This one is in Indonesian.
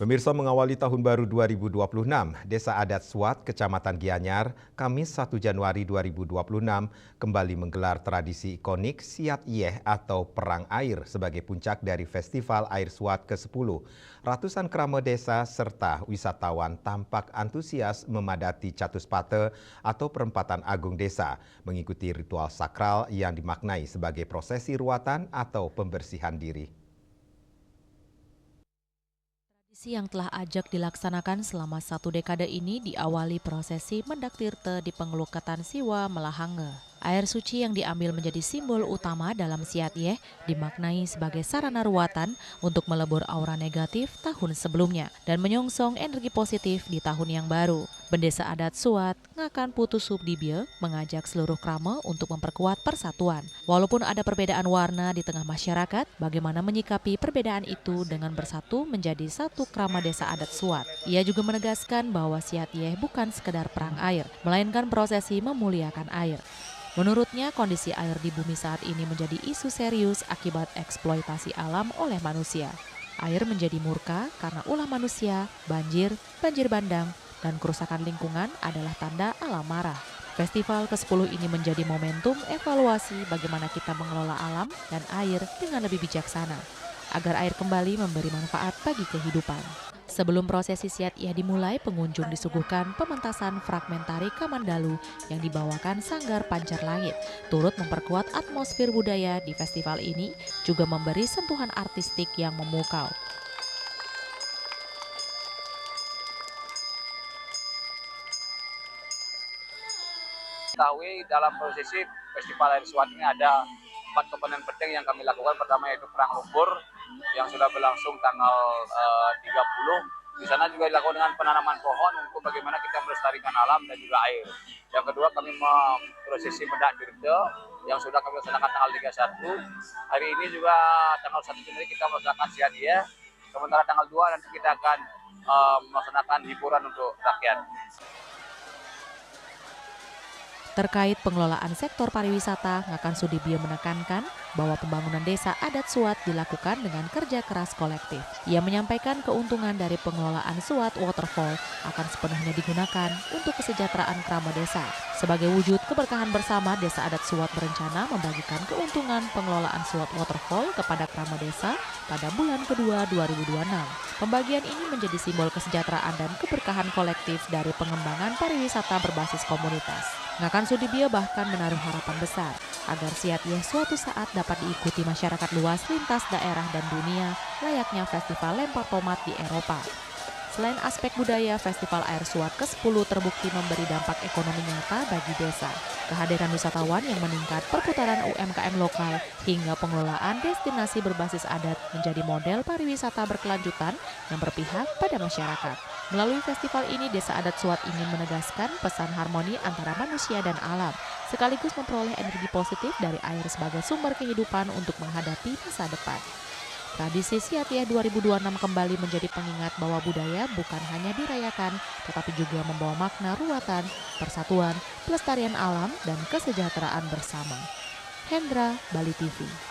Pemirsa, mengawali tahun baru 2026, Desa Adat Suat, Kecamatan Gianyar, Kamis 1 Januari 2026 kembali menggelar tradisi ikonik Siat Yeh atau Perang Air sebagai puncak dari Festival Air Suat ke-10. Ratusan kerama desa serta wisatawan tampak antusias memadati Catuspate atau perempatan agung desa, mengikuti ritual sakral yang dimaknai sebagai prosesi ruatan atau pembersihan diri. Tradisi yang telah ajak dilaksanakan selama 1 dekade ini diawali prosesi mendak tirte di Pengelukatan Siwa Melahange. Air suci yang diambil menjadi simbol utama dalam Siat Yeh dimaknai sebagai sarana ruatan untuk melebur aura negatif tahun sebelumnya dan menyongsong energi positif di tahun yang baru. Bendesa adat Suat, Ngakan Putu Subdibye, mengajak seluruh krama untuk memperkuat persatuan. Walaupun ada perbedaan warna di tengah masyarakat, bagaimana menyikapi perbedaan itu dengan bersatu menjadi satu krama desa adat Suat. Ia juga menegaskan bahwa Siat Yeh bukan sekedar perang air, melainkan prosesi memuliakan air. Menurutnya, kondisi air di bumi saat ini menjadi isu serius akibat eksploitasi alam oleh manusia. Air menjadi murka karena ulah manusia, banjir bandang, dan kerusakan lingkungan adalah tanda alam marah. Festival ke-10 ini menjadi momentum evaluasi bagaimana kita mengelola alam dan air dengan lebih bijaksana, agar air kembali memberi manfaat bagi kehidupan. Sebelum prosesi Siat Yeh dimulai, pengunjung disuguhkan pementasan fragmen tari Kamandalu yang dibawakan Sanggar Pancar Langit. Turut memperkuat atmosfer budaya di festival ini, juga memberi sentuhan artistik yang memukau. Ketahui dalam prosesi Festival Air Suat ini ada 4 komponen penting yang kami lakukan. Pertama yaitu perang lumpur yang sudah berlangsung tanggal 30. Di sana juga dilakukan dengan penanaman pohon untuk bagaimana kita melestarikan alam dan juga air. Yang kedua, kami prosesi mendak tirte yang sudah kami laksanakan tanggal 31. Hari ini juga tanggal 1 Januari kita melaksanakan Siat Yeh. Sementara tanggal 2 nanti kita akan melaksanakan hiburan untuk rakyat. Terkait pengelolaan sektor pariwisata, Ngakan Sudibye menekankan bahwa pembangunan desa adat Suat dilakukan dengan kerja keras kolektif. Ia menyampaikan keuntungan dari pengelolaan Suat Waterfall akan sepenuhnya digunakan untuk kesejahteraan krama desa. Sebagai wujud keberkahan bersama, Desa Adat Suat berencana membagikan keuntungan pengelolaan Suat Waterfall kepada krama desa pada bulan kedua 2026. Pembagian ini menjadi simbol kesejahteraan dan keberkahan kolektif dari pengembangan pariwisata berbasis komunitas. Ngakan Sudibye bahkan menaruh harapan besar agar Siat Yeh suatu saat dapat diikuti masyarakat luas lintas daerah dan dunia layaknya Festival Lempar Tomat di Eropa. Selain aspek budaya, Festival Air Suat ke-10 terbukti memberi dampak ekonomi nyata bagi desa. Kehadiran wisatawan yang meningkat, perputaran UMKM lokal, hingga pengelolaan destinasi berbasis adat menjadi model pariwisata berkelanjutan yang berpihak pada masyarakat. Melalui festival ini, Desa Adat Suat ingin menegaskan pesan harmoni antara manusia dan alam, sekaligus memperoleh energi positif dari air sebagai sumber kehidupan untuk menghadapi masa depan. Tradisi Siat Yeh 2026 kembali menjadi pengingat bahwa budaya bukan hanya dirayakan, tetapi juga membawa makna ruatan, persatuan, pelestarian alam, dan kesejahteraan bersama. Hendra, Bali TV.